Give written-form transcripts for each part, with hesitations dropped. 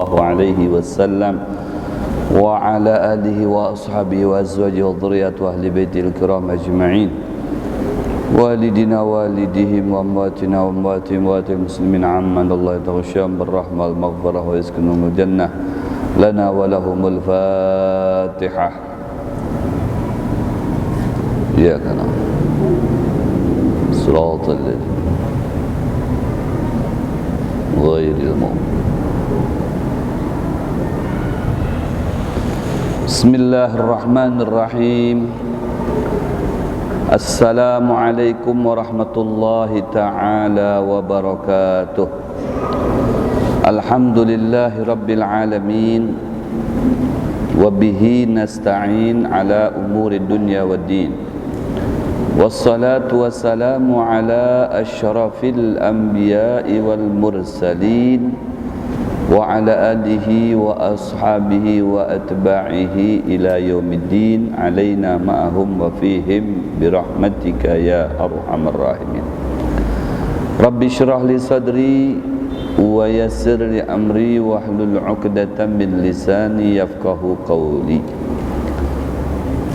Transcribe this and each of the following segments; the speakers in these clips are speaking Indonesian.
الله عليه وسلم وعلى آله وأصحابه وأزواجه وذريته وأهل بيته الكرام أجمعين والدنا والديهم وأمواتنا وأمواتهم وأموات المسلمين عمن الله يتغشاهم بالرحمة والمغفرة ويسكنهم الجنة لنا ولهم الفاتحة. إياك نعبد صراط الذين غير المغضوب. بسم الله الرحمن الرحيم. السلام عليكم ورحمة الله تعالى وبركاته. الحمد لله رب العالمين وبه نستعين على أمور الدنيا والدين والصلاة والسلام على أشرف الأنبياء والمرسلين وعلى آله وأصحابه وأتباعه إلى يوم الدين علينا معهم وفيهم برحمتك يا أرحم الراحمين. رب اشرح لي صدري ويسر لي أمري واحلل عقدة من لساني يفقه قولي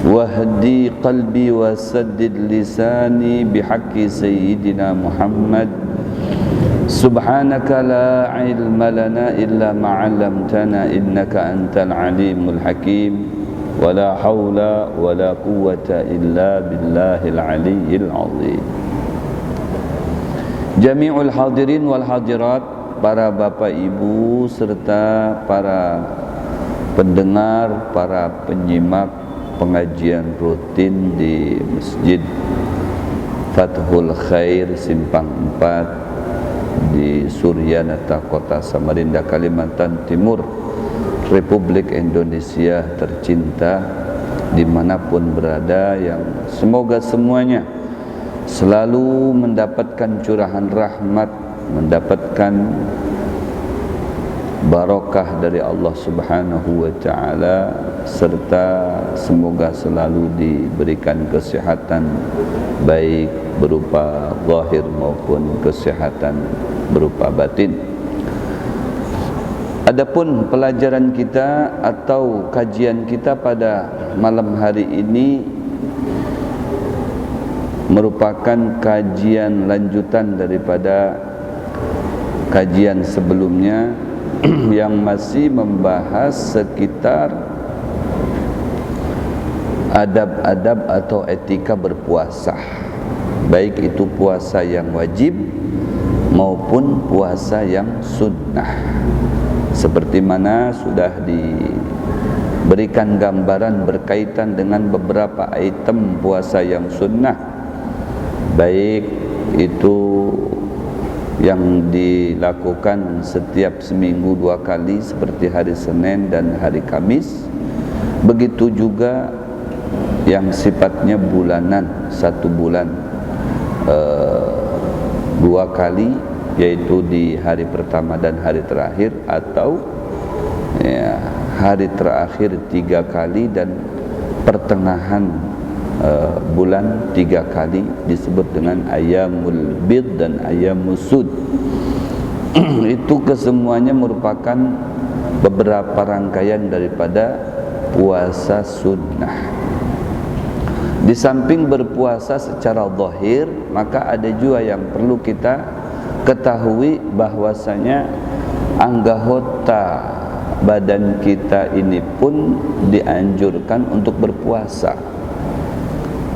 واهدي قلبي وسدد لساني بحق سيدنا محمد. سبحانك لا علم لنا إلا ما علمتنا إنك أنت العليم الحكيم ولا حول ولا قوة إلا بالله العلي العظيم. Jami'ul hadirin wal hadirat, para bapak ibu serta para pendengar, para penyimak pengajian rutin di Masjid Fathul Khair Simpang 4 di Suryanata, Kota Samarinda, Kalimantan Timur, Republik Indonesia tercinta, dimanapun berada, yang semoga semuanya selalu mendapatkan curahan rahmat, mendapatkan barakah dari Allah Subhanahu wa Ta'ala, serta semoga selalu diberikan kesehatan baik berupa zahir maupun kesehatan berupa batin. Adapun pelajaran kita atau kajian kita pada malam hari ini merupakan kajian lanjutan daripada kajian sebelumnya yang masih membahas sekitar adab-adab atau etika berpuasa, baik itu puasa yang wajib maupun puasa yang sunnah. Seperti mana sudah diberikan gambaran berkaitan dengan beberapa item puasa yang sunnah, baik itu yang dilakukan setiap seminggu 2 kali seperti hari Senin dan hari Kamis, begitu juga yang sifatnya bulanan, 1 bulan 2 kali, yaitu di hari pertama dan hari terakhir, atau ya, hari terakhir 3 kali dan pertengahan bulan 3 kali, disebut dengan ayyamul bid dan ayyamus sud. Itu kesemuanya merupakan beberapa rangkaian daripada puasa sunnah. Di samping berpuasa secara zahir, maka ada juga yang perlu kita ketahui bahwasanya anggota badan kita ini pun dianjurkan untuk berpuasa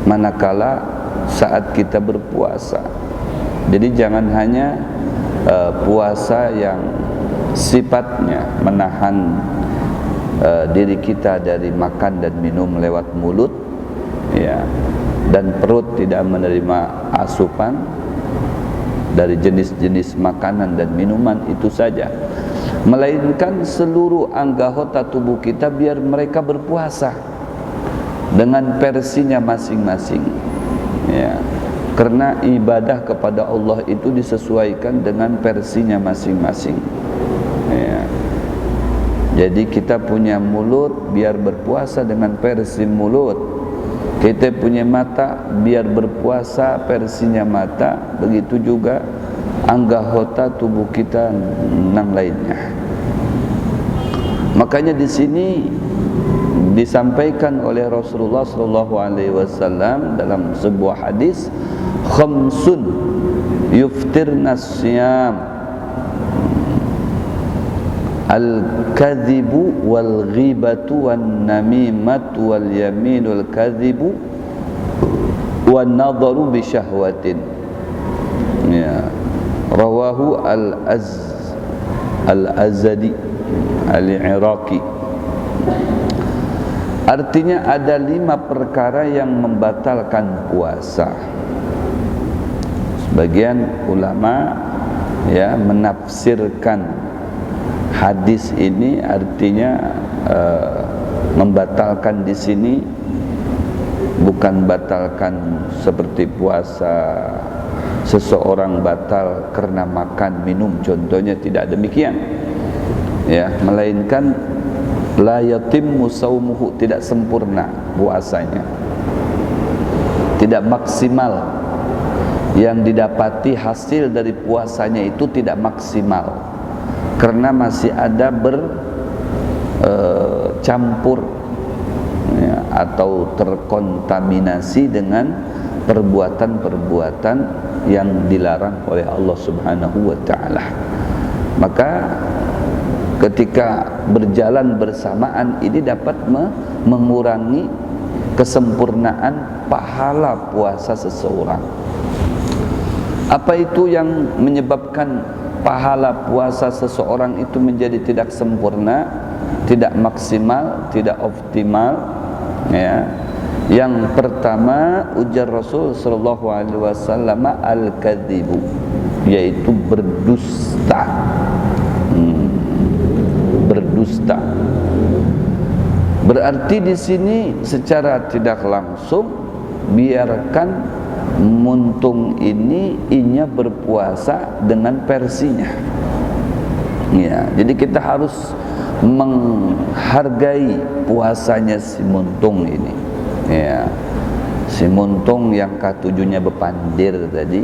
manakala saat kita berpuasa. Jadi jangan hanya puasa yang sifatnya menahan diri kita dari makan dan minum lewat mulut, ya, dan perut tidak menerima asupan dari jenis-jenis makanan dan minuman itu saja, melainkan seluruh anggota tubuh kita biar mereka berpuasa dengan versinya masing-masing, ya, karena ibadah kepada Allah itu disesuaikan dengan versinya masing-masing, ya. Jadi kita punya mulut biar berpuasa dengan versi mulut, kita punya mata biar berpuasa versinya mata, begitu juga anggota tubuh kita yang lainnya. Makanya di sini disampaikan oleh Rasulullah sallallahu alaihi wasallam dalam sebuah hadis, khamsun yuftirna siyam, al-kadhibu wal ghibatu wan namimatu wal yaminul kadhibu wan nadharu bi syahwatin. Ya, rawahu al-Azadi al-Iraqi. Artinya ada 5 perkara yang membatalkan puasa. Sebagian ulama ya menafsirkan hadis ini artinya membatalkan di sini bukan batalkan seperti puasa seseorang batal karena makan minum, contohnya tidak demikian ya, melainkan la yatimmu saumuhu, tidak sempurna puasanya, tidak maksimal, yang didapati hasil dari puasanya itu tidak maksimal karena masih ada bercampur ya, atau terkontaminasi dengan perbuatan-perbuatan yang dilarang oleh Allah Subhanahu wa taala. Maka ketika berjalan bersamaan ini dapat mengurangi kesempurnaan pahala puasa seseorang. Apa itu yang menyebabkan pahala puasa seseorang itu menjadi tidak sempurna, tidak maksimal, tidak optimal ya? Yang pertama, ujar Rasul sallallahu alaihi wasallam, al-kadzibu, yaitu berdusta. Berdusta. Berarti di sini secara tidak langsung biarkan muntung ini inya berpuasa dengan versinya. Ya, jadi kita harus menghargai puasanya si muntung ini. Ya, si muntung yang ketujuhnya bepandir tadi,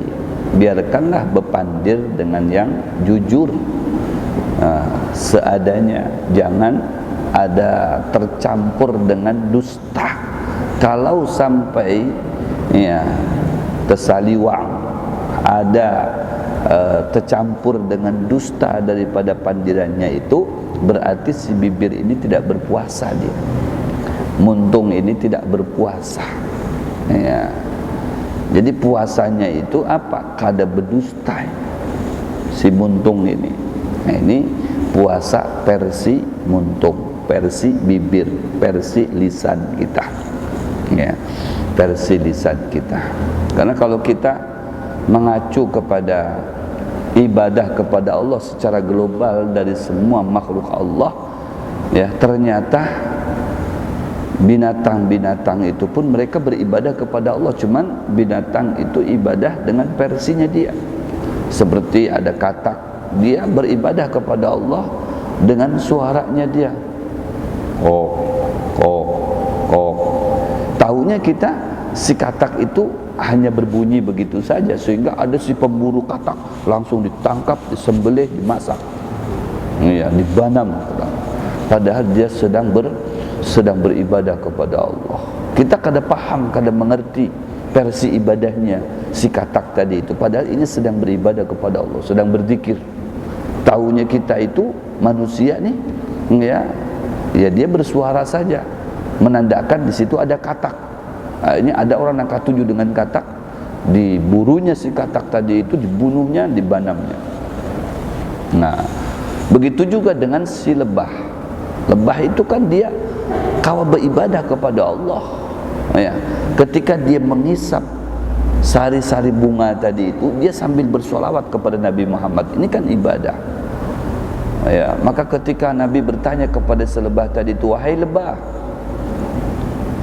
biarkanlah bepandir dengan yang jujur. Seadanya, jangan ada tercampur dengan dusta. Kalau sampai ya kesaliwang ada tercampur dengan dusta daripada pandirannya itu, berarti si bibir ini tidak berpuasa, dia muntung ini tidak berpuasa ya. Jadi puasanya itu apa? Kada berdusta si muntung ini. Nah, ini puasa versi muntung, versi bibir, versi lisan kita ya, versi lisan kita. Karena kalau kita mengacu kepada ibadah kepada Allah secara global dari semua makhluk Allah ya, ternyata binatang-binatang itu pun mereka beribadah kepada Allah, cuman binatang itu ibadah dengan versinya dia. Seperti ada katak, dia beribadah kepada Allah dengan suaranya dia. Oh, oh, oh. Tahunya kita si katak itu hanya berbunyi begitu saja, sehingga ada si pemburu katak langsung ditangkap, disembelih, dimasak, ya, dibanam. Padahal dia sedang beribadah kepada Allah. Kita kada paham, kada mengerti versi ibadahnya si katak tadi itu. Padahal ini sedang beribadah kepada Allah, sedang berzikir. Tahunya kita itu manusia nih, ya dia bersuara saja, menandakan di situ ada katak. Nah, ini ada orang yang ketujuh dengan katak, diburunya si katak tadi itu, dibunuhnya, dibanamnya. Nah, begitu juga dengan si lebah. Lebah itu kan dia kawa beribadah kepada Allah. Ya, ketika dia mengisap sari-sari bunga tadi itu, dia sambil bersolawat kepada Nabi Muhammad. Ini kan ibadah. Ya, maka ketika Nabi bertanya kepada selebah tadi itu, wahai lebah,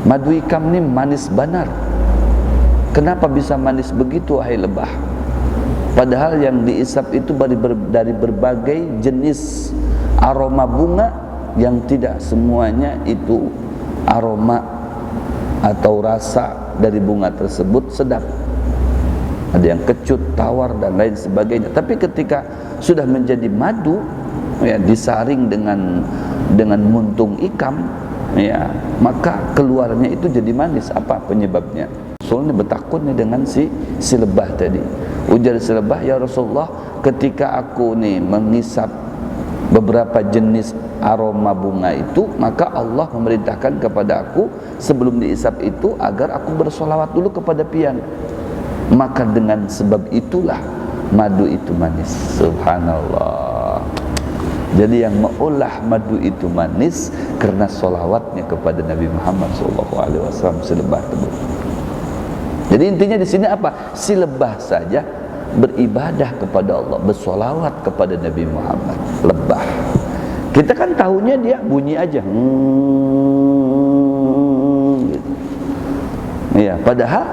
madu ikam ni manis benar. Kenapa bisa manis begitu wahai lebah? Padahal yang diisap itu dari berbagai jenis aroma bunga yang tidak semuanya itu aroma atau rasa dari bunga tersebut sedap. Ada yang kecut, tawar dan lain sebagainya. Tapi ketika sudah menjadi madu, ya, disaring dengan dengan muntung ikam, ya, maka keluarnya itu jadi manis. Apa penyebabnya? Soalnya bertakun nih dengan si lebah tadi. Ujar si lebah, ya Rasulullah, ketika aku nih mengisap beberapa jenis aroma bunga itu, maka Allah memerintahkan kepada aku sebelum diisap itu agar aku bersolawat dulu kepada pian. Maka dengan sebab itulah madu itu manis. Subhanallah. Jadi yang mengolah madu itu manis karena solawatnya kepada Nabi Muhammad SAW, si lebah tersebut. Jadi intinya di sini apa? Si lebah saja beribadah kepada Allah, bersolawat kepada Nabi Muhammad. Lebah. Kita kan tahunya dia bunyi aja. Gitu. Ya, padahal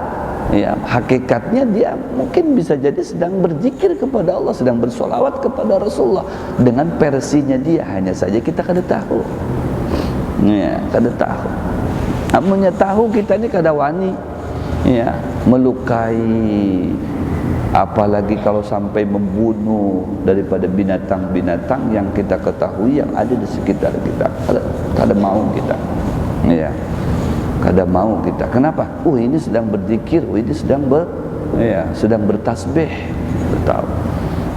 ya hakikatnya dia mungkin bisa jadi sedang berzikir kepada Allah, sedang bersolawat kepada Rasulullah dengan versinya dia. Hanya saja kita kada tahu. Ya, kada tahu. Amunnya tahu kita ini kada wani, ya, melukai, apalagi kalau sampai membunuh daripada binatang-binatang yang kita ketahui yang ada di sekitar kita. Kada mau kita, ya, kada mau kita. Kenapa? Ini sedang berzikir, ini sedang sedang bertasbih. Tahu?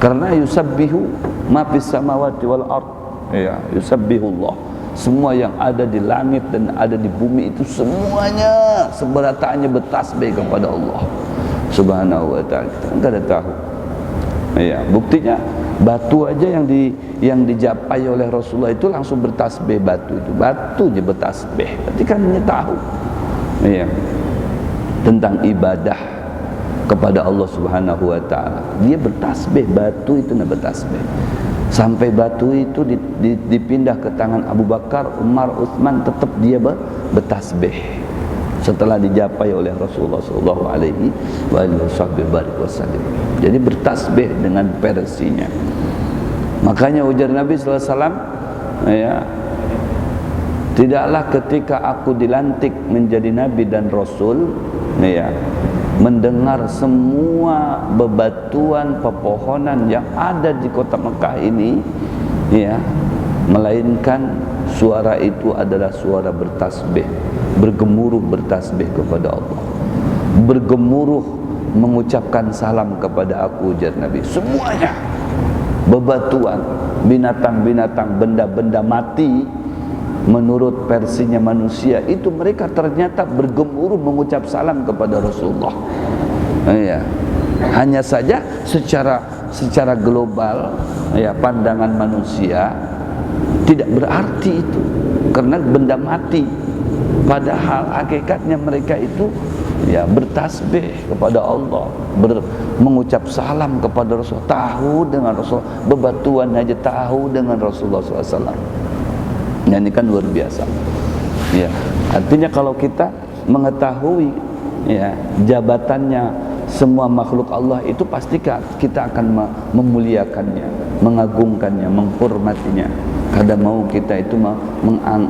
Karena yusabbihu ma fis samawati wal ard, ya, yusabbihullah. Semua yang ada di langit dan ada di bumi itu semuanya seberataannya bertasbih kepada Allah Subhanahu wa ta'ala. Kita enggak tahu. Ya, buktinya batu aja yang dijapai oleh Rasulullah itu langsung bertasbih. Batu aja bertasbih. Berarti kan dia tahu, ya, tentang ibadah kepada Allah Subhanahu wa ta'ala. Dia bertasbih, batu itu nak bertasbih. Sampai batu itu dipindah ke tangan Abu Bakar, Umar, Utsman, tetap dia bertasbih setelah dijapai oleh Rasulullah sallallahu alaihi wasallam. Jadi bertasbih dengan versinya. Makanya ujar Nabi sallallahu alaihi wasallam, ya, tidaklah ketika aku dilantik menjadi nabi dan rasul, ya, mendengar semua bebatuan pepohonan yang ada di kota Mekah ini, ya, melainkan suara itu adalah suara bertasbih, bergemuruh bertasbih kepada Allah, bergemuruh mengucapkan salam kepada aku, ujar Nabi. Semuanya bebatuan, binatang-binatang, benda-benda mati menurut versinya manusia itu mereka ternyata bergemuruh mengucap salam kepada Rasulullah. Ya. Hanya saja secara global, ya, pandangan manusia tidak berarti itu karena benda mati. Padahal hakikatnya mereka itu, ya, bertasbih kepada Allah, mengucap salam kepada Rasulullah, tahu dengan Rasulullah, bebatuan aja tahu dengan Rasulullah SAW. Ini kan luar biasa, ya. Artinya kalau kita mengetahui, ya, jabatannya semua makhluk Allah itu, pasti kita akan memuliakannya, mengagungkannya, menghormatinya. Kada mau kita itu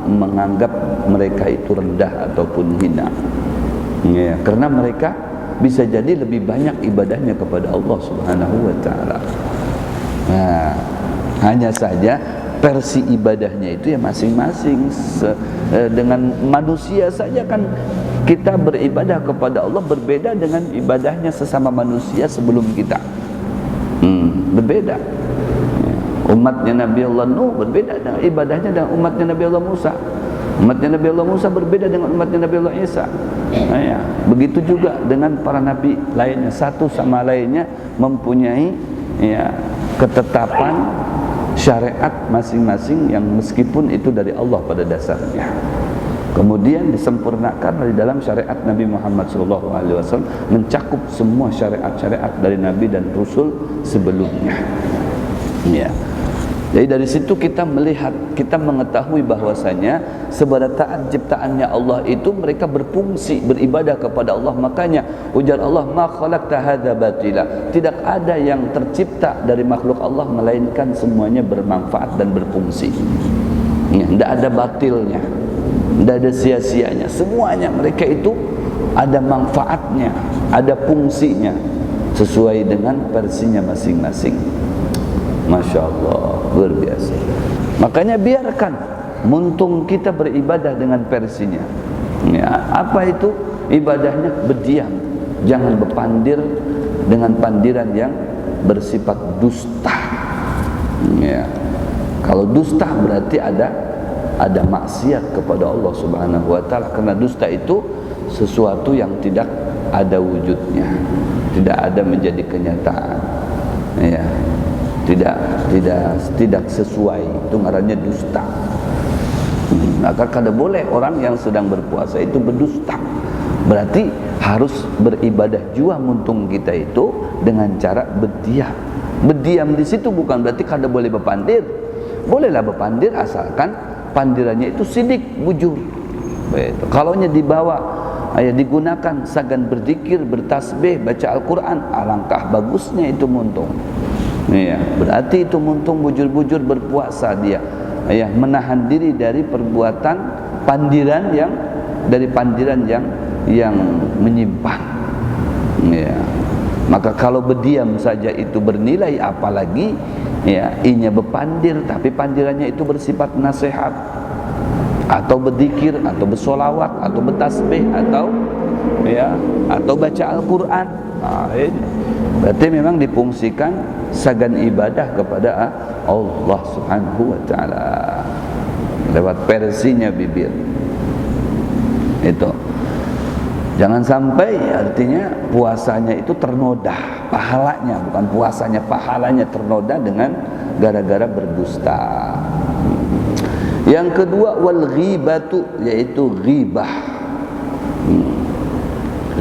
menganggap mereka itu rendah ataupun hina, ya, karena mereka bisa jadi lebih banyak ibadahnya kepada Allah Subhanahu wa ta'ala. Nah, hanya saja versi ibadahnya itu ya masing-masing. Dengan manusia saja kan kita beribadah kepada Allah berbeda dengan ibadahnya sesama manusia sebelum kita. Berbeda. Umatnya Nabi Allah Nuh berbeda dengan ibadahnya dengan umatnya Nabi Allah Musa. Umatnya Nabi Allah Musa berbeda dengan umatnya Nabi Allah Isa. Ya, begitu juga dengan para nabi lainnya, satu sama lainnya mempunyai, ya, ketetapan syariat masing-masing yang meskipun itu dari Allah pada dasarnya, kemudian disempurnakan di dalam syariat Nabi Muhammad SAW, mencakup semua syariat-syariat dari Nabi dan Rasul sebelumnya, ya. Jadi dari situ kita melihat, kita mengetahui bahwasanya seberataan ciptaannya Allah itu mereka berfungsi beribadah kepada Allah. Makanya ujar Allah, ma khalaqta hadza batila, tidak ada yang tercipta dari makhluk Allah melainkan semuanya bermanfaat dan berfungsi. Ya, tidak ada batilnya, tidak ada sia-sianya. Semuanya mereka itu ada manfaatnya, ada fungsinya sesuai dengan versinya masing-masing. Masya Allah, luar biasa. Makanya biarkan muntung kita beribadah dengan versinya. Ya, apa itu ibadahnya? Berdiam, jangan berpandir dengan pandiran yang bersifat dusta. Ya, kalau dusta berarti ada maksiat kepada Allah Subhanahu wa taala, karena dusta itu sesuatu yang tidak ada wujudnya, tidak ada menjadi kenyataan. Ya, tidak sesuai, itu ngarannya dusta. Maka kada boleh orang yang sedang berpuasa itu berdusta. Berarti harus beribadah jua muntung kita itu dengan cara berdiam. Berdiam di situ bukan berarti kada boleh berpandir. Bolehlah berpandir asalkan pandirannya itu sidik, bujur. Begitu. Kalaunya dibawa, digunakan sagan berzikir, bertasbih, baca Al-Quran, alangkah bagusnya itu muntung. Ya, berarti itu muntung bujur-bujur berpuasa dia. Ya, menahan diri dari perbuatan pandiran yang menyimpan. Ya. Maka kalau berdiam saja itu bernilai, apalagi ya inya berpandir tapi pandirannya itu bersifat nasihat atau berzikir atau bersolawat atau bertasbih atau baca Al-Quran. Berarti memang difungsikan sagan ibadah kepada Allah Subhanahu wa taala lewat versinya bibir. Itu jangan sampai artinya puasanya itu ternoda pahalanya, bukan puasanya, pahalanya ternoda dengan gara-gara berdusta. Yang kedua, wal ghibatu, yaitu ghibah.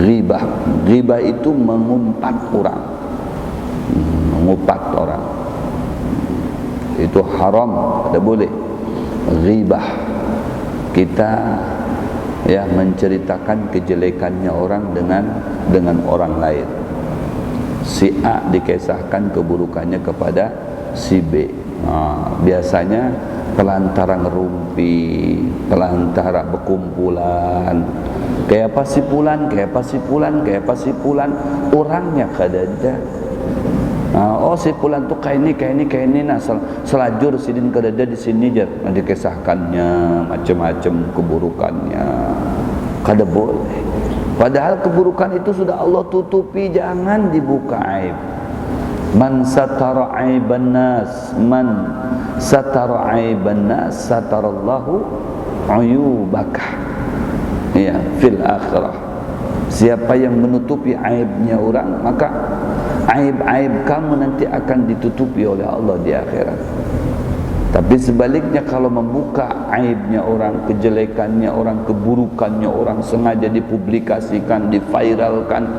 Ghibah itu mengumpat orang, mengupat orang. Itu haram, tidak boleh. Ghibah, kita ya menceritakan kejelekannya orang dengan orang lain. Si A dikisahkan keburukannya kepada si B. Biasanya pelantara ngerumpi, pelantara berkumpulan. Kayak apa si Fulan, orangnya kada ada. Oh si Fulan tuh kayak ini, nah selajur sidin kada ada di sini jar, dikisahkannya macam-macam keburukannya. Kada boleh. Padahal keburukan itu sudah Allah tutupi, jangan dibuka aib. Man satara aiban nas, satarallahu uyubaka. Ya, fil akhirah. Siapa yang menutupi aibnya orang, maka aib-aib kamu nanti akan ditutupi oleh Allah di akhirat. Tapi sebaliknya, kalau membuka aibnya orang, kejelekannya orang, keburukannya orang, sengaja dipublikasikan, diviralkan,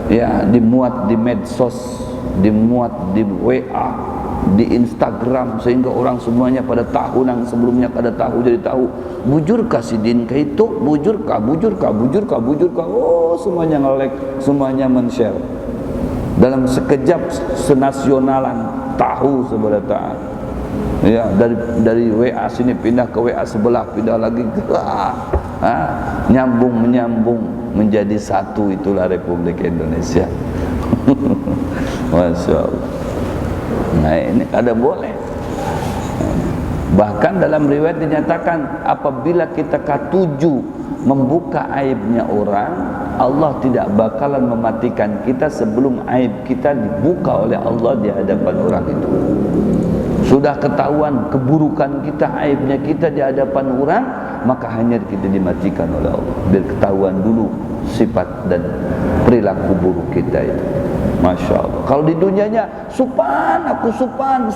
ya, dimuat di medsos, dimuat di WA, di Instagram, sehingga orang semuanya pada tahu, yang sebelumnya kada tahu jadi tahu. Bujurkah si din ke itu? Bujurkah? Oh, semuanya nge-like, semuanya men-share. Dalam sekejap senasionalan tahu sebelah taat. Ya, dari WA sini pindah ke WA sebelah, pindah lagi ke menyambung menjadi satu. Itulah Republik Indonesia. Masya Allah. Nah, ini kada boleh. Bahkan dalam riwayat dinyatakan, apabila kita katuju membuka aibnya orang, Allah tidak bakalan mematikan kita sebelum aib kita dibuka oleh Allah di hadapan orang itu. Sudah ketahuan keburukan kita, aibnya kita di hadapan orang, maka hanya kita dimatikan oleh Allah. Biar ketahuan dulu sifat dan perilaku buruk kita itu. Masya Allah. Kalau di dunianya supan, aku supan,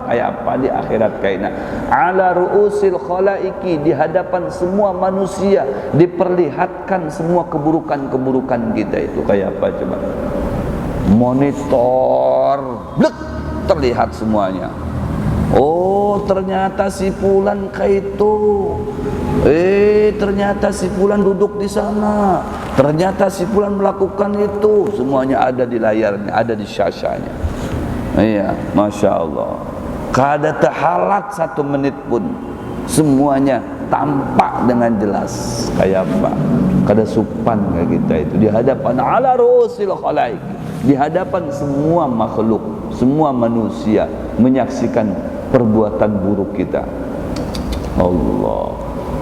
kayak apa di akhirat kaina? Ala ru'usil khalaiki, di hadapan semua manusia diperlihatkan semua keburukan-keburukan kita itu. Kayak apa coba? Monitor, blek, terlihat semuanya. Oh, ternyata si Fulan kayak itu. Ternyata si Fulan duduk di sana. Ternyata si Fulan melakukan itu. Semuanya ada di layarnya, ada di syashanya. Iya, Masya Allah. Kada terhalat 1 menit pun. Semuanya tampak dengan jelas. Kayak apa? Kada supan kayak kita itu. Di hadapan ala ru'usil khalaik, di hadapan semua makhluk, semua manusia menyaksikan perbuatan buruk kita. Allah.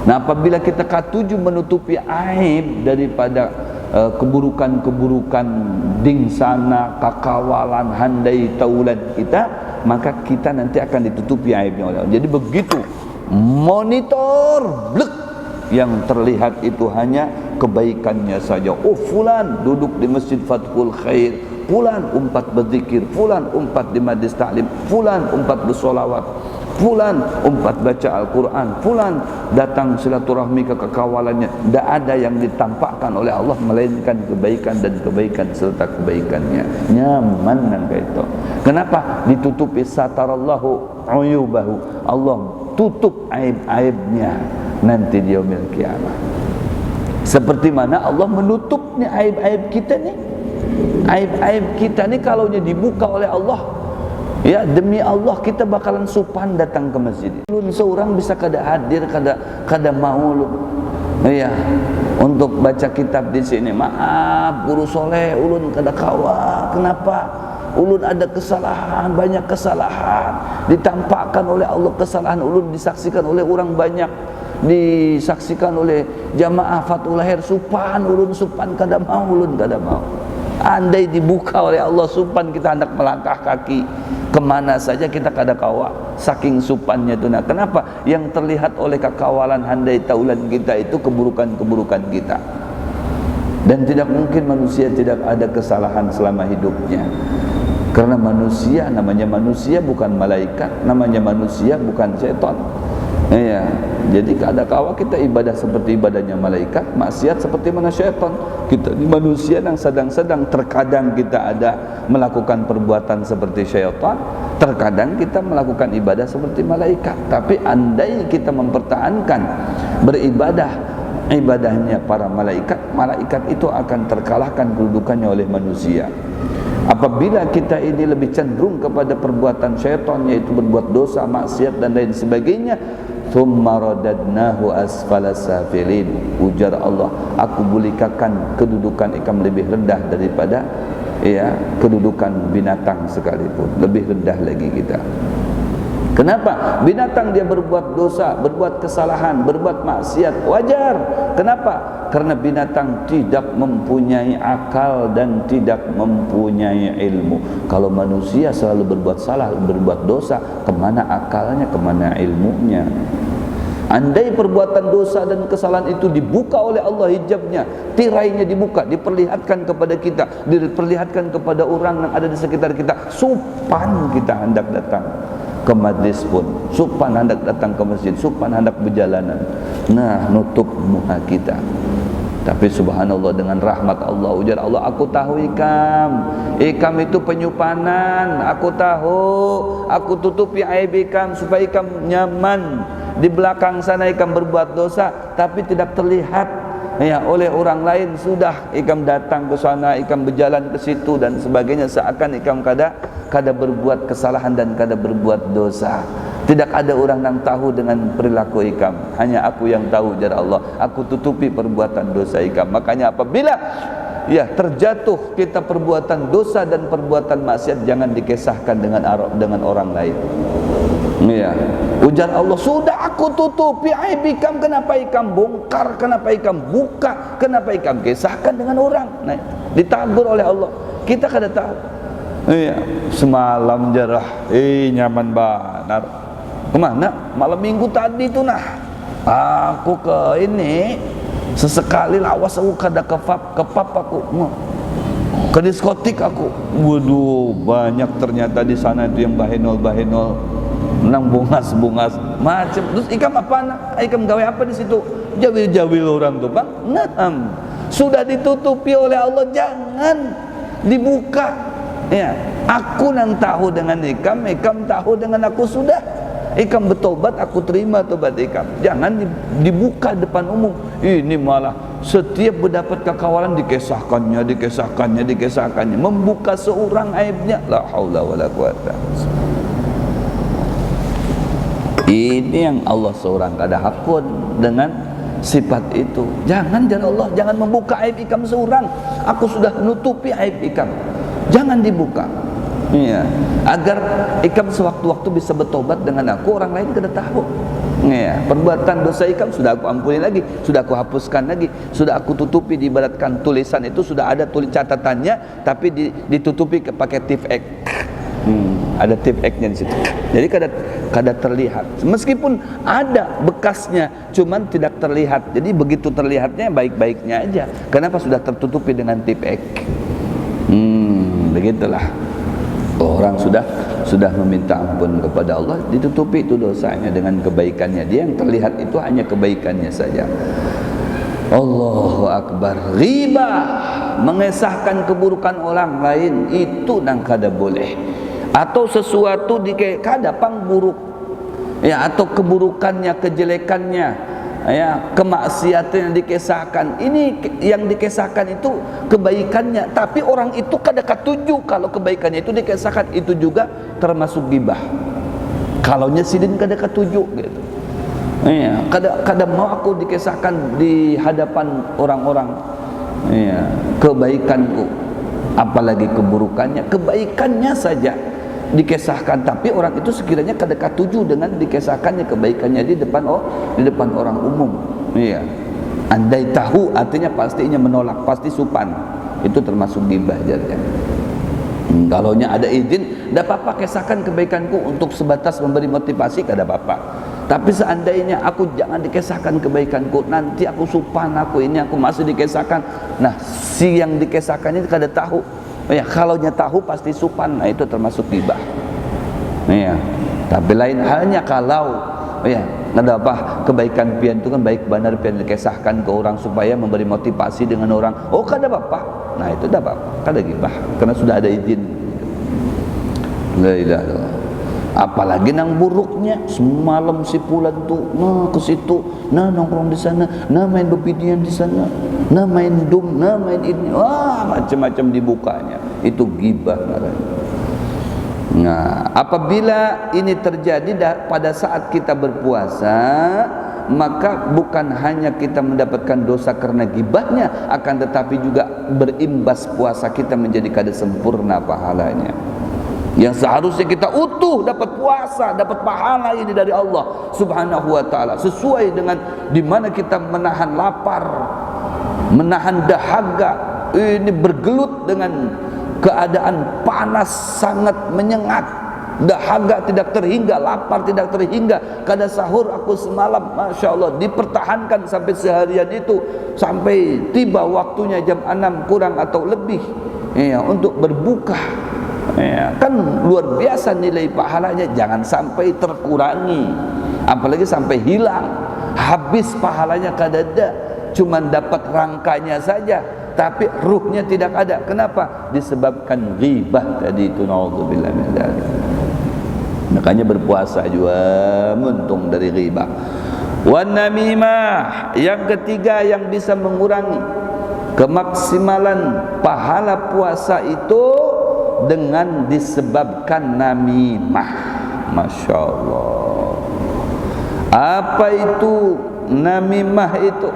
Nah, apabila kita ketujuh menutupi aib daripada keburukan-keburukan dingsana, kakawalan, handai taulan kita, maka kita nanti akan ditutupi aibnya oleh Allah. Jadi begitu monitor blek, yang terlihat itu hanya kebaikannya saja. Oh, fulan duduk di Masjid Fathul Khair, fulan umpat berzikir, fulan umpat di majlis taklim, fulan umpat bersolawat, fulan umpat baca Al-Quran, fulan datang silaturahmi ke kekawalannya. Tidak ada yang ditampakkan oleh Allah melainkan kebaikan dan kebaikan serta kebaikannya. Nyaman nang itu. Kenapa? Ditutupi satarallahu uyubahu. Allah tutup aib-aibnya nanti di yaumil kiamah. Seperti mana Allah menutup nih aib-aib kita nih. Aib-aib kita nih kalaunya dibuka oleh Allah, ya demi Allah kita bakalan supan datang ke masjid. Ulun seorang bisa kada hadir, kada mau ulun, ya, untuk baca kitab di sini. Maaf guru soleh, ulun kada kawa. Kenapa? Ulun ada kesalahan, banyak kesalahan. Ditampakkan oleh Allah kesalahan ulun, disaksikan oleh orang banyak, disaksikan oleh jamaah Fathul Khair. Supan ulun, supan kada mau, ulun kada mau. Andai dibuka oleh Allah supan, kita hendak melangkah kaki kemana saja kita kada kawa, saking supannya itu. Nah, kenapa? Yang terlihat oleh kekawalan handai taulan kita itu keburukan-keburukan kita. Dan tidak mungkin manusia tidak ada kesalahan selama hidupnya. Karena manusia, namanya manusia bukan malaikat, namanya manusia bukan setan. Ya, jadi kada kawa kita ibadah seperti ibadahnya malaikat, maksiat seperti mana syaitan. Kita ini manusia yang sedang-sedang, terkadang kita ada melakukan perbuatan seperti syaitan, terkadang kita melakukan ibadah seperti malaikat. Tapi andai kita mempertahankan beribadah ibadahnya para malaikat, malaikat itu akan terkalahkan kedudukannya oleh manusia. Apabila kita ini lebih cenderung kepada perbuatan syaitan, yaitu berbuat dosa, maksiat dan lain sebagainya, thumma radadnahu asfala safilin, ujar Allah, aku bulikakan kedudukan ikam lebih rendah daripada ya kedudukan binatang sekalipun, lebih rendah lagi kita. Kenapa? Binatang dia berbuat dosa, berbuat kesalahan, berbuat maksiat, wajar. Kenapa? Karena binatang tidak mempunyai akal dan tidak mempunyai ilmu. Kalau manusia selalu berbuat salah, berbuat dosa, kemana akalnya, kemana ilmunya? Andai perbuatan dosa dan kesalahan itu dibuka oleh Allah hijabnya, tirainya dibuka, diperlihatkan kepada kita, diperlihatkan kepada orang yang ada di sekitar kita, supan kita hendak datang ke majlis pun, supan hendak datang ke masjid, supan hendak berjalanan. Nah, nutup muka kita. Tapi subhanallah, dengan rahmat Allah, ujar Allah, aku tahu ikam itu penyupanan, aku tahu, aku tutupi aib ikam supaya ikam nyaman. Di belakang sana ikam berbuat dosa tapi tidak terlihat ya oleh orang lain. Sudah ikam datang ke sana, ikam berjalan ke situ dan sebagainya, seakan ikam kada berbuat kesalahan dan kada berbuat dosa. Tidak ada orang yang tahu dengan perilaku ikam, hanya aku yang tahu, jar Allah. Aku tutupi perbuatan dosa ikam. Makanya apabila ya terjatuh kita perbuatan dosa dan perbuatan maksiat, jangan dikisahkan dengan orang lain. Ya, ujar Allah, sudah aku tutupi aib ikam, kenapa ikam bongkar, kenapa ikam buka, kenapa ikam kisahkan dengan orang? Nah, ditagur oleh Allah, kita kada tahu. Iya, semalam jarah, nyaman banar. Kemana? Malam minggu tadi itu nah, aku ke ini, sesekali lawas aku kada ke pub aku, ke diskotik aku. Waduh, banyak ternyata di sana itu yang bahenol nang bungas macam. Terus ikam apa nak? Ikam gawe apa di situ? Jawil orang tuh, Bang. Naam. Sudah ditutupi oleh Allah, jangan dibuka. Ya, aku nang tahu dengan ikam tahu dengan aku sudah. Ikam bertobat, aku terima tobat ikam. Jangan dibuka depan umum. Ini malah setiap berdapat kekawalan dikisahkannya, membuka seorang aibnya. La haula wala quwata. Ini yang Allah seorang kada hakun dengan sifat itu. Jangan, jangan Allah, jangan membuka aib ikam seorang. Aku sudah nutupi aib ikam, jangan dibuka. Iya, agar ikam sewaktu-waktu bisa bertobat dengan aku, orang lain kena tahu. Iya, perbuatan dosa ikam sudah aku ampuni lagi, sudah aku hapuskan lagi, sudah aku tutupi. Diibaratkan tulisan itu sudah ada tulis catatannya, tapi ditutupi pakai tip X. Ada tip X-nya di situ. Jadi kada terlihat. Meskipun ada bekasnya, cuman tidak terlihat. Jadi begitu terlihatnya baik-baiknya aja. Kenapa sudah tertutupi dengan tip X? Begitulah. Orang sudah meminta ampun kepada Allah, ditutupi itu dosanya dengan kebaikannya. Dia yang terlihat itu hanya kebaikannya saja. Allahu Akbar. Ghibah, mengesahkan keburukan orang lain, itu nang kada boleh. Atau sesuatu kada pang buruk, ya, atau keburukannya, kejelekannya, ya, kemaksiatan yang dikisahkan. Ini yang dikisahkan itu kebaikannya, tapi orang itu kada katuju kalau kebaikannya itu dikisahkan. Itu juga termasuk ghibah. Kalaunya sidin kada katuju gitu. Ya, kada mau aku dikisahkan di hadapan orang-orang, ya, kebaikanku, apalagi keburukannya. Kebaikannya saja dikisahkan, tapi orang itu sekiranya kada katuju dengan dikisahkannya kebaikannya di depan orang umum. Iya. Andai tahu artinya pastinya menolak, pasti supan. Itu termasuk ghibah jadinya. Kalaunya ada izin, tidak apa-apa kisahkan kebaikanku untuk sebatas memberi motivasi, kada apa-apa. Tapi seandainya aku jangan dikisahkan kebaikanku, nanti aku supan, aku masih dikisahkan. Nah, si yang dikisahkan itu kada tahu. Ya, kalaunya tahu pasti supan. Nah, itu termasuk ghibah. Ya. Tapi lain halnya kalau ya, ada apa kebaikan pian itu kan baik benar pian dikisahkan ke orang supaya memberi motivasi dengan orang. Oh, kada apa-apa. Nah, itu tidak apa-apa. Kada ghibah karena sudah ada izin. La ilaha illallah. Apalagi nang buruknya, semalam si Pulan tuh ke situ, nongkrong di sana, main bepidian di sana, main dum, main ini, macam-macam dibukanya. Itu ghibah namanya. Nah, apabila ini terjadi pada saat kita berpuasa, maka bukan hanya kita mendapatkan dosa karena ghibahnya, akan tetapi juga berimbas puasa kita menjadi kada sempurna pahalanya. Yang seharusnya kita utuh dapat puasa, dapat pahala ini dari Allah Subhanahu wa taala, sesuai dengan di mana kita menahan lapar, menahan dahaga, ini bergelut dengan keadaan panas sangat menyengat, dahaga tidak terhingga, lapar tidak terhingga. Kada sahur aku semalam, Masya Allah, dipertahankan sampai seharian itu, sampai tiba waktunya jam 6 kurang atau lebih, ya, untuk berbuka. Ya, kan luar biasa nilai pahalanya. Jangan sampai terkurangi, apalagi sampai hilang, habis pahalanya kadada, cuman dapat rangkanya saja, tapi ruhnya tidak ada. Kenapa? Disebabkan ghibah tadi itu. Naudzubillah min dzalik. Makanya berpuasa juga muntung dari ghibah. Wan namimah, yang ketiga yang bisa mengurangi kemaksimalan pahala puasa itu dengan disebabkan namimah. Masya Allah. Apa itu namimah itu?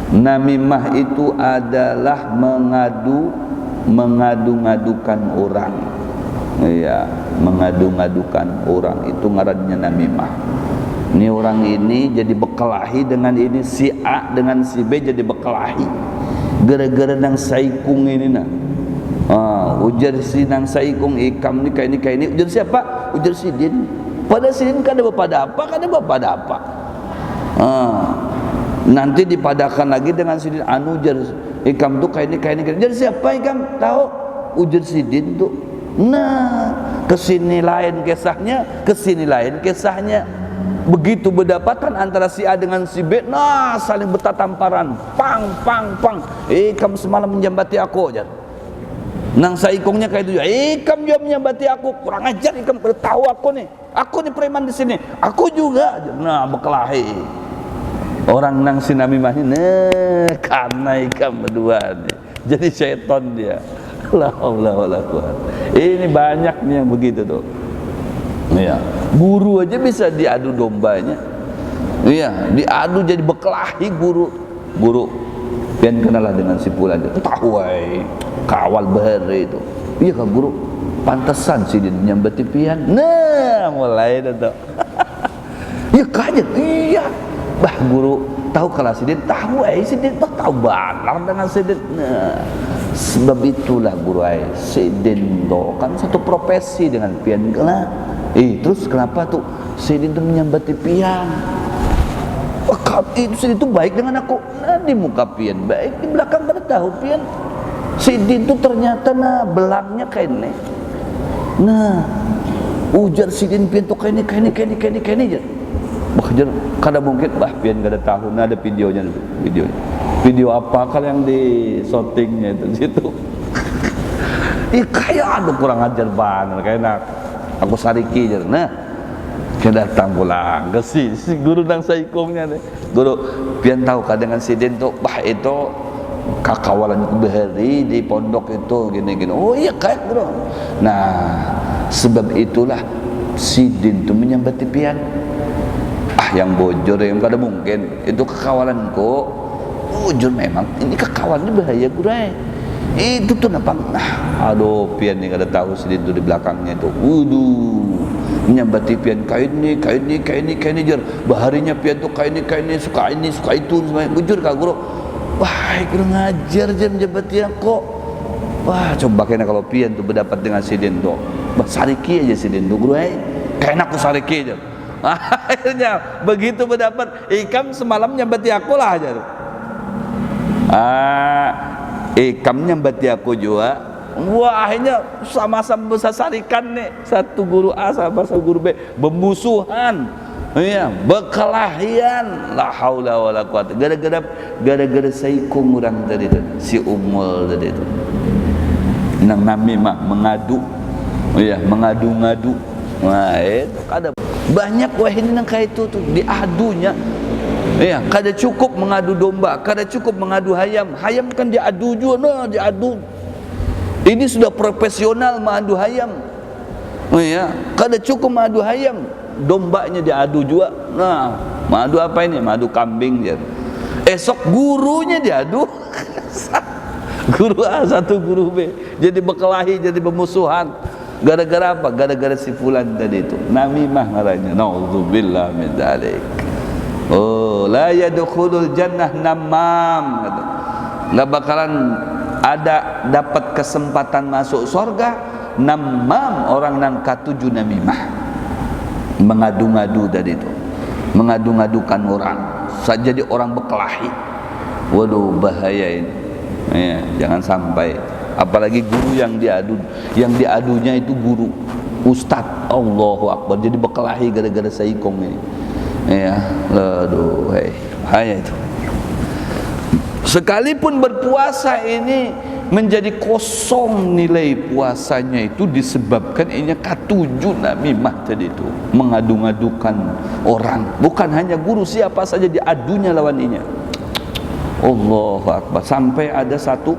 Namimah itu adalah mengadu-ngadukan orang. Ya, mengadu-ngadukan orang itu ngarannya namimah. Ini orang ini jadi bekelahi dengan ini, si A dengan si B jadi bekelahi gara-gara nang saikung ini nah. Ujar si nang saikung ikam ni kayak ini. Ujar siapa? Ujar si Din. Pada si Din kada pada apa. Nanti dipadakan lagi dengan si Din. Anu ujar ikam tu kayak ini. Ujar siapa ikam? Tahu? Ujar si Din tu. Nah, kesini lain kisahnya, kesini lain kisahnya. Begitu berdapatan antara si A dengan si B, nah saling bertatamparan, pang. Kamu semalam menjambati aku aja. Nang saikungnya kayak itu, kamu juga menjambati aku, kurang ajar, kamu tahu aku nih preman di sini, aku juga. Nah berkelahi. Orang nang sinamimah ini, nah karena ikam berdua nih, jadi setan dia. La haula wala quwwata. Ini banyak nih yang begitu tuh. Ya, guru aja bisa diadu dombanya. Iya, diadu jadi berkelahi guru. Pian kenalah dengan si Fulan itu. Tahu kawal bahari itu. iya kak guru, pantesan Sidin menyambati pian. Nah mulai dah tu. Ya kaget, iya. Bah guru tahu kalau Sidin tahu, Sidin tahu balar dengan Sidin. Nah, sebab itulah guru Sidin tu kan satu profesi dengan pian kena. Terus kenapa tuh Sidin tu menyambati pian? Itu Sidin tu baik dengan aku. Nah di muka pian baik, di belakang pada tahu pian. Sidin tu ternyata nah belangnya kayak ni. Nah ujar Sidin pian tu kayak ni je. Bahkan kadang mungkin pian kada tahu. Nah ada videonya dulu, video apa kalau yang di shootingnya itu situ. Kayak aduh kurang ajar banget kayak nak aku sariki je. Nah dia datang pulang ke si guru nang saikongnya deh. Guru pian tahu kadang Sidin tu itu kakawalan behari di pondok itu gini. Oh iya kayak bro. Nah sebab itulah Sidin tu menyambati pian. Yang bojor yang kada mungkin itu kekawalanku. Bojor memang ini kekawalannya bahaya gurai. Itu tuh nampak. Aduh pian ni kada tahu Sidin tu di belakangnya itu. Menyambati pian kain ni jar. Baharinya pian tu kain ni suka itu semua. Bujur kak guru. Wah kurang ajar je menjambati aku. Wah coba kena kalau pian tu berdapat dengan Sidin tu. Sariki aja Sidin tu guru. Kayak aku sariki aja. Akhirnya begitu mendapat ikam semalam nyambati aku lah aja. Ikam nyambati aku juga. Wah akhirnya sama-sama bersasarikan nih, satu guru A sama satu guru B bermusuhan, ya berkelahian, la haula wala quwata, gara-gara saikung orang tadi tu, si Umul tadi tu, nang namimah mengadu, ya mengadu-ngadu. Nah itu ada banyak ini nang kayak itu tuh diadunya. Ya, kada cukup mengadu domba, kada cukup mengadu hayam. Hayam kan diadu juga, nah diadu. Ini sudah profesional mengadu hayam. Ya, kada cukup mengadu hayam, dombanya diadu juga. Nah, mengadu apa ini? Mengadu kambing je. Esok gurunya diadu. Guru A satu guru B jadi berkelahi, jadi bermusuhan. Gara-gara apa? Gara-gara si fulan tadi itu. Namimah ngarannya. Nauzubillah min dzalik. Oh, la yadkhulul jannah namam. Enggak bakalan ada dapat kesempatan masuk surga namam, orang nang katuju namimah. Mengadu-ngadu tadi itu. Mengadu-ngadukan orang. Jadi orang berkelahi. Waduh bahaya ini. Ya, jangan sampai. Apalagi guru yang diadunya itu guru ustadz. Allahu Akbar, jadi berkelahi gara-gara saikong ini. Ya, aduh, bahaya itu. Sekalipun berpuasa ini menjadi kosong nilai puasanya itu disebabkan ini katuju namimah tadi itu, mengadu-ngadukan orang. Bukan hanya guru, siapa saja diadunya lawannya. Allahu Akbar. Sampai ada satu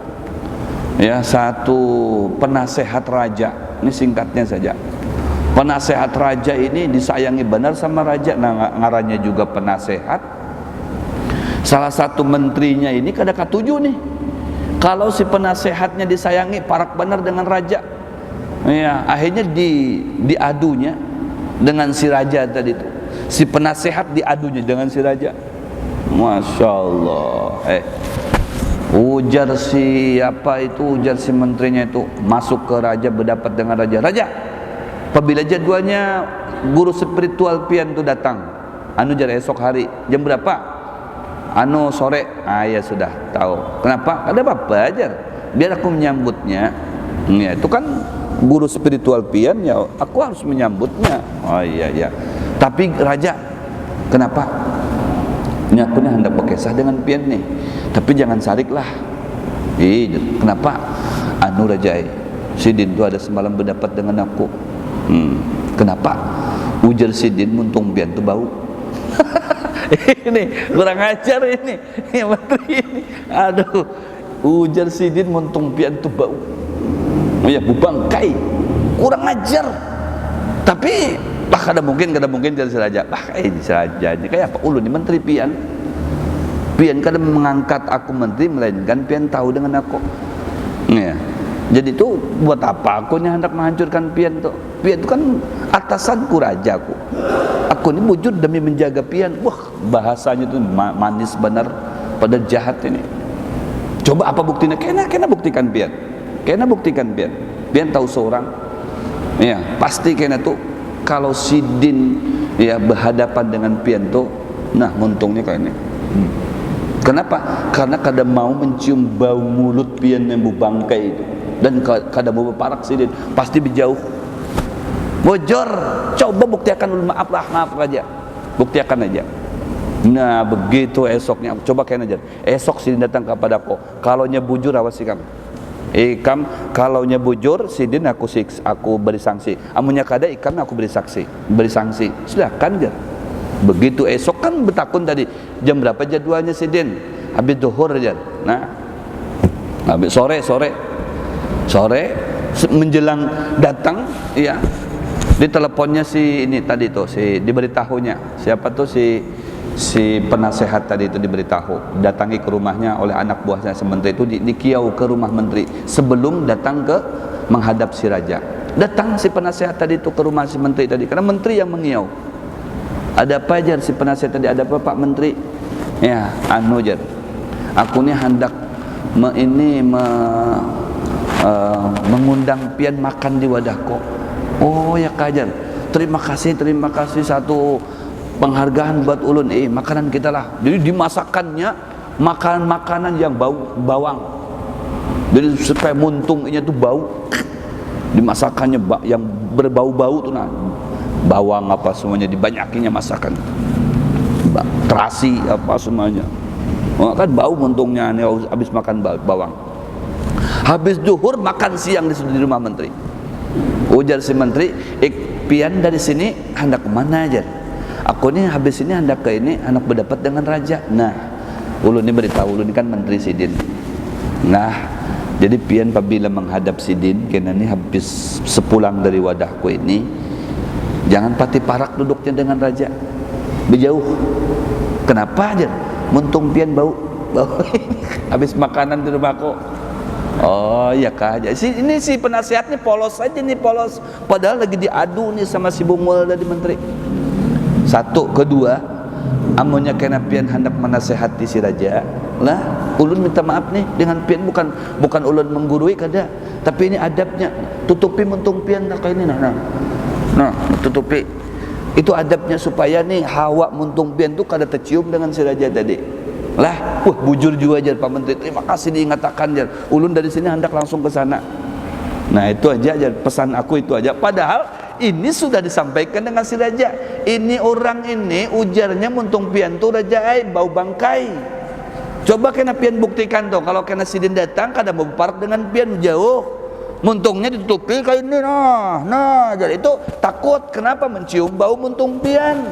penasehat raja, ini singkatnya saja. Penasehat raja ini disayangi benar sama raja, ngarannya juga penasehat. Salah satu menterinya ini kada katuju nih. Kalau si penasehatnya disayangi parak benar dengan raja. Ya, akhirnya diadunya dengan si raja tadi itu. Si penasehat diadunya dengan si raja. Masya Allah. Ujar si menterinya itu masuk ke raja, berdapat dengan raja. Raja, apabila jadwalnya guru spiritual pian tu datang, jar esok hari jam berapa? Sore. Ya sudah tahu. Kenapa? Ada apa ajar? Biar aku menyambutnya. Ya, itu kan guru spiritual pian, ya aku harus menyambutnya. Oh iya. Tapi raja, kenapa? Ini aku ni hendak berkisah dengan pian nih. Tapi jangan sariklah. Kenapa? Raja, Sidin tu ada semalam berdapat dengan aku. Kenapa? Ujar Sidin muntung pian tu bau. Ini kurang ajar ini menteri ini. Aduh, ujar Sidin muntung pian tu bau. Ya bubangkai. Kurang ajar. Tapi kada mungkin jadi raja. Raja ni kayak apa ulun ni menteri pian. Pian kada mengangkat aku menteri, melainkan pian tahu dengan aku. Ya. Jadi itu buat apa aku ni hendak menghancurkan pian tu? Pian tu kan atasanku, rajaku. Aku ni bujur demi menjaga pian. Wah, bahasanya tu manis benar, pada jahat ini. Coba apa buktinya? Kena buktikan pian. Kena buktikan pian. Pian tahu seorang. Ya, pasti kena tu kalau sidin ya berhadapan dengan pian tu, nah untungnya kayak ini. Kenapa? Karena kada mau mencium bau mulut pian yang bubangkai itu. Dan kada mau berparak sidin, pasti berjauh. Bojor, coba buktikan dulu, maaf aja, buktikan aja. Nah begitu esoknya, coba kalian aja. Esok sidin datang kepada aku, kalau nya bujur awas ikam. Ikam kalau nya bujur sidin aku beri sanksi. Amunnya kada ikam aku beri sanksi. Sudah kan aja. Begitu esok kan bertakun tadi jam berapa jadwalnya sidin? Habis duhur aja. Nah, habis sore menjelang datang ya, di teleponnya si ini tadi tuh, si diberitahunya siapa tuh, si penasehat tadi itu diberitahu datangi ke rumahnya oleh anak buahnya si menteri itu, dikiau ke rumah menteri sebelum datang ke menghadap si raja. Datang si penasehat tadi itu ke rumah si menteri tadi, karena menteri yang mengiau. Ada apa aja si penasehat tadi? Ada apa Pak Menteri? Ya, anu jar, aku ni hendak mengundang pian makan di wadahku. Oh ya kajar, terima kasih satu penghargaan buat ulun. Makanan kita lah. Jadi dimasakannya makanan yang bau bawang. Jadi supaya muntungnya tuh bau. Dimasakannya yang berbau-bau tuh, nah bawang apa semuanya dibanyakinya masakan. Terasi apa semuanya. Oh, kan bau muntungnya nih habis makan bawang. Habis duhur makan siang di rumah menteri. Ujar si menteri, pian dari sini hendak kemana aja? Aku ni habis ini hendak ke ini, hendak berdapat dengan raja. Nah, ulun ni beritahu, ulun ni kan menteri sidin. Nah, jadi pian apabila menghadap sidin, kena ni habis sepulang dari wadahku ini, jangan pati parak duduknya dengan raja, berjauh. Kenapa aja? Muntung pian bau habis makanan di rumahku. Oh ya kah aja. Ini si penasehat nih polos aja nih, polos. Padahal lagi diadu nih sama si bungul dari menteri. Satu, kedua, amunnya kena pian hendak menasehati si raja, lah ulun minta maaf nih dengan pian, bukan ulun menggurui kada, tapi ini adabnya. Tutupi muntung pian nak ini nah tutupi. Itu adabnya supaya nih hawa muntung pian tu kada tercium dengan si raja tadi. Lah, bujur juga aja Pak Menteri. Terima kasih diingatkan aja. Ulun dari sini hendak langsung ke sana. Nah, itu aja pesan aku itu aja. Padahal ini sudah disampaikan dengan si raja. Ini orang ini ujarnya muntung pian tu raja bau bangkai. Coba kena pian buktikan tuh. Kalau kena sidin datang kada mau berparak dengan pian jauh. Muntungnya ditutupi kayak ini nah. Jadi itu takut kenapa mencium bau muntung pian.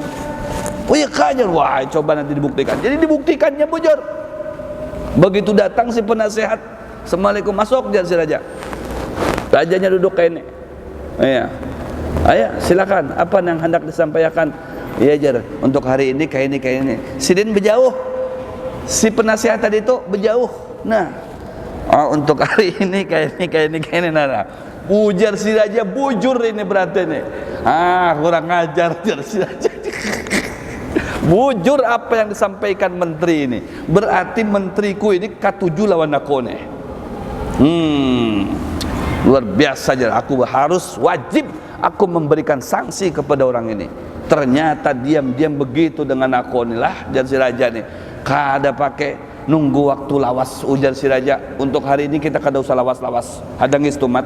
Oh iya kajar, wah coba nanti dibuktikan. Jadi dibuktikannya bujur. Begitu datang si penasehat, Assalamualaikum, masuk jar si raja. Rajanya duduk kayak ini. Iya. Ayah silakan, apa yang hendak disampaikan? Iya jar, untuk hari ini kayak ini. Sidin berjauh. Si penasehat tadi itu berjauh. Nah, untuk hari ini kayak ini. Nah. Ujar si raja, bujur ini berarti nih. Kurang ngajar jar si raja. Bujur apa yang disampaikan menteri ini. Berarti menteriku ini katuju lawan aku nih. Luar biasa aja. Aku harus wajib aku memberikan sanksi kepada orang ini. Ternyata diam-diam begitu dengan aku nih lah, jar si raja nih. Kada pakai nunggu waktu lawas, ujar si raja. Untuk hari ini kita kada usah lawas-lawas. Hadang istumat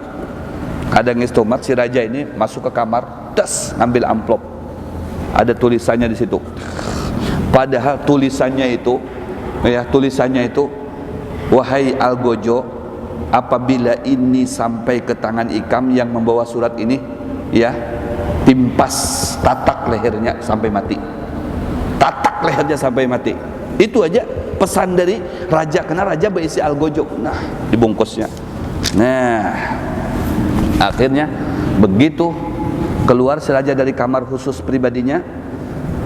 si raja ini masuk ke kamar, ngambil amplop. Ada tulisannya di situ. Padahal tulisannya itu, wahai Algojo, apabila ini sampai ke tangan ikam yang membawa surat ini, ya, timpas, tatak lehernya sampai mati. Tatak lehernya sampai mati. Itu aja pesan dari raja, karena raja berisi Algojo. Nah, dibungkusnya. Nah, akhirnya begitu keluar si raja dari kamar khusus pribadinya,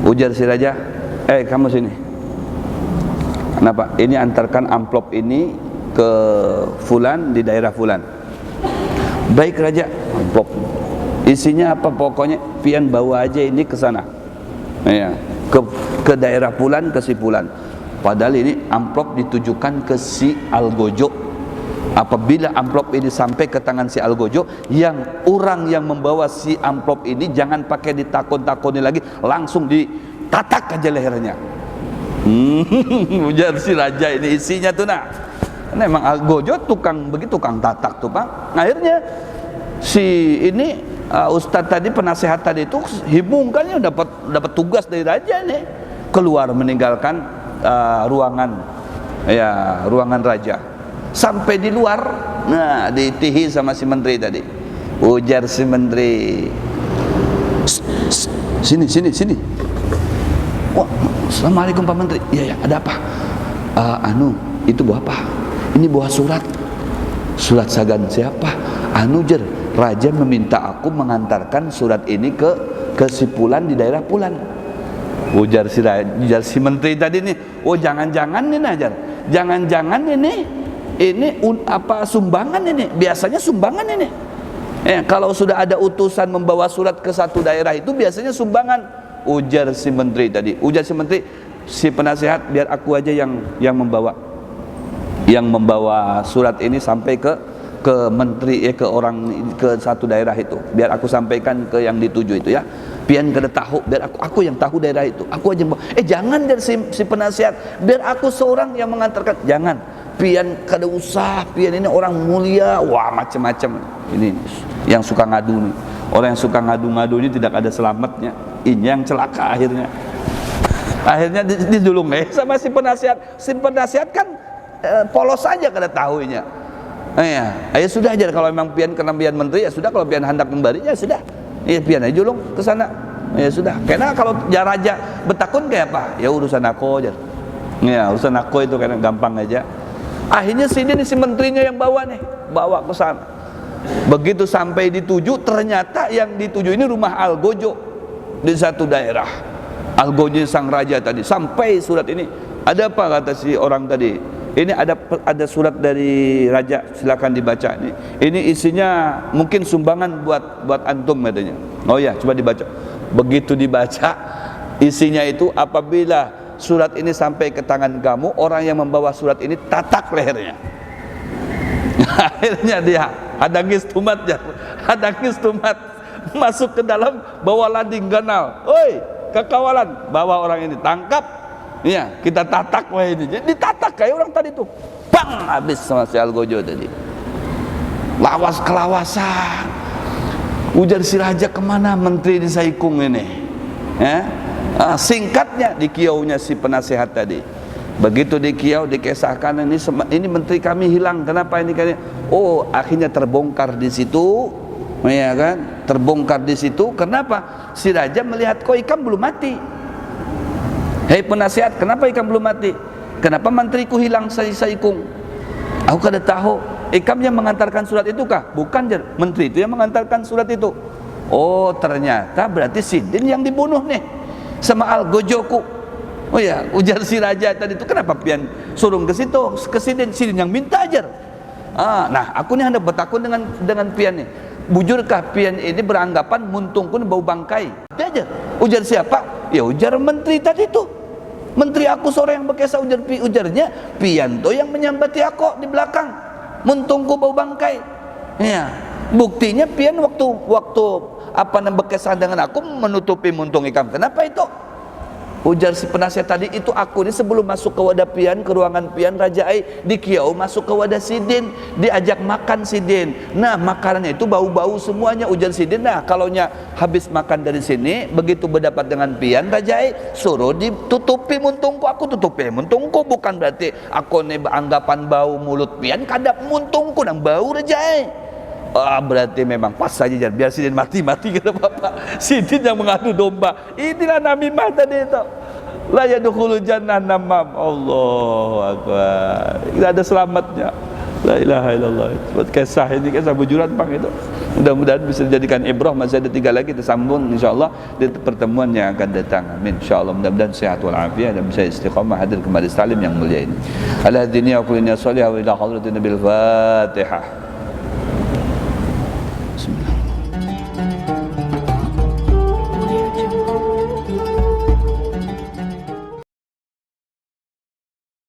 ujar si raja, kamu sini. Kenapa? Ini antarkan amplop ini ke fulan di daerah fulan. Baik raja, amplop. Isinya apa pokoknya? Pian bawa aja ini ke sana. Ya, ke daerah Pulan, ke si Pulan. Padahal ini amplop ditujukan ke si Algojo. Apabila amplop ini sampai ke tangan si Algojo, yang orang yang membawa si amplop ini jangan pakai ditakon-takoni lagi, langsung ditatak aja lehernya. Ujar si raja ini isinya tuh nah. Memang Algojo tukang begitu, tukang tatak tuh Pak. Akhirnya si ini ustadz tadi, penasehat tadi itu hibungkannya dapat tugas dari raja nih, keluar meninggalkan ruangan raja. Sampai di luar, nah ditihi sama si menteri tadi. Ujar si menteri, sini. Wah, assalamualaikum Pak Menteri. Iya ya, ada apa? Itu buah apa? Ini buah surat. Surat sagan siapa? Jer, raja meminta aku mengantarkan surat ini ke si Pulan di daerah Pulan. Ujar si menteri tadi nih, oh jangan-jangan nih Najar, jangan-jangan ini sumbangan ini, biasanya sumbangan ini. Kalau sudah ada utusan membawa surat ke satu daerah itu biasanya sumbangan. Ujar si menteri tadi, si penasehat, biar aku aja yang membawa surat ini sampai ke menteri, ke satu daerah itu, biar aku sampaikan ke yang dituju itu ya. Pian kada tahu, biar aku yang tahu daerah itu, aku aja jangan dari si penasehat, biar aku seorang yang mengantarkan. Jangan, pian kada usah, pian ini orang mulia. Wah, macam-macam ini yang suka ngadu nih. Orang yang suka ngadu-ngadu ini tidak ada selamatnya, ini yang celaka akhirnya didulung sama si penasehat kan polos saja kada tahunya. Ya sudah aja, kalau memang pian kena pian menteri ya sudah, kalau pian hendak memberi ya sudah, ya pian aja julung ke sana, ya sudah. Karena kalau raja betakun kayak apa, ya urusan aku aja, ya urusan aku itu karena gampang aja. Akhirnya si menterinya yang bawa ke sana. Begitu sampai dituju, ternyata yang dituju ini rumah Algojo di satu daerah. Algojo sang raja tadi. Sampai surat ini, ada apa kata si orang tadi? Ini ada surat dari raja, silakan dibaca. Ini isinya mungkin sumbangan buat antum katanya. Oh ya, coba dibaca. Begitu dibaca, isinya itu, apabila surat ini sampai ke tangan kamu, orang yang membawa surat ini tatak lehernya. Akhirnya dia hadangis tumat masuk ke dalam, bawa lading ganal. Oi, kekawalan, bawa orang ini, tangkap. Iya, kita tatak wah ini. Jadi ditatak kayak orang tadi tuh. Bang, habis sama si Algojo tadi. Lawas kelawasan. Ujar si raja, kemana menteri di Saikung ini? Singkatnya di kiaunya si penasehat tadi. Begitu di kiau dikisahkan, ini menteri kami hilang. Kenapa ini? Oh, akhirnya terbongkar di situ, ya kan? Terbongkar di situ. Kenapa? Si raja melihat kok ikan belum mati. Hei penasehat, kenapa ikan belum mati? Kenapa menteriku hilang Saikung? Aku kada tahu. Ikam yang mengantarkan surat itu kah? Bukan, menteri itu yang mengantarkan surat itu. Oh, ternyata berarti Sidin yang dibunuh nih sama Algojoku. Oh ya, ujar si raja tadi itu, kenapa pian suruh ke situ, ke Sidin yang minta ajar. Nah, aku nih hendak bertakun dengan pian nih. Bujurkah pian ini beranggapan muntungku bau bangkai? Dia aja. Ujar siapa? Ya ujar menteri tadi itu. Menteri aku sore yang berkesa, ujarnya pian to yang menyambati aku di belakang. Muntungku bau bangkai. Ya, buktinya pian waktu berkesa dengan aku menutupi muntung ikam. Kenapa itu? Ujar si penasehat tadi, itu aku ini sebelum masuk ke wadah pian, ke ruangan pian Raja Ai, di kiau masuk ke wadah Sidin, diajak makan Sidin. Nah, makanannya itu bau-bau semuanya. Ujar Sidin, nah kalau habis makan dari sini, begitu berdapat dengan pian Raja Ai, suruh ditutupi muntungku. Aku tutupi muntungku, bukan berarti aku ini beranggapan bau mulut pian, kadap muntungku nang bau Raja Ai. Berarti memang pas saja, biar Sidin mati-mati kata bapak. Sidin yang mengadu domba. Inilah namimah tadi itu. La yadkhulul jannah namam. Allahu akbar. Tidak ada selamatnya. La ilaha illallah. Buat kisah ini, kisah bujuran bang itu. Mudah-mudahan bisa dijadikan ibrah. Masih ada 3 lagi, kita sambung insyaallah di pertemuan yang akan datang. Amin insyaallah. Mudah-mudahan sehat wal afiat dan bisa istiqamah hadir kembali salim yang mulia ini. Ala hadiniya wa kullinya salih wa ila hadratin nabil Fatihah. Bismillah.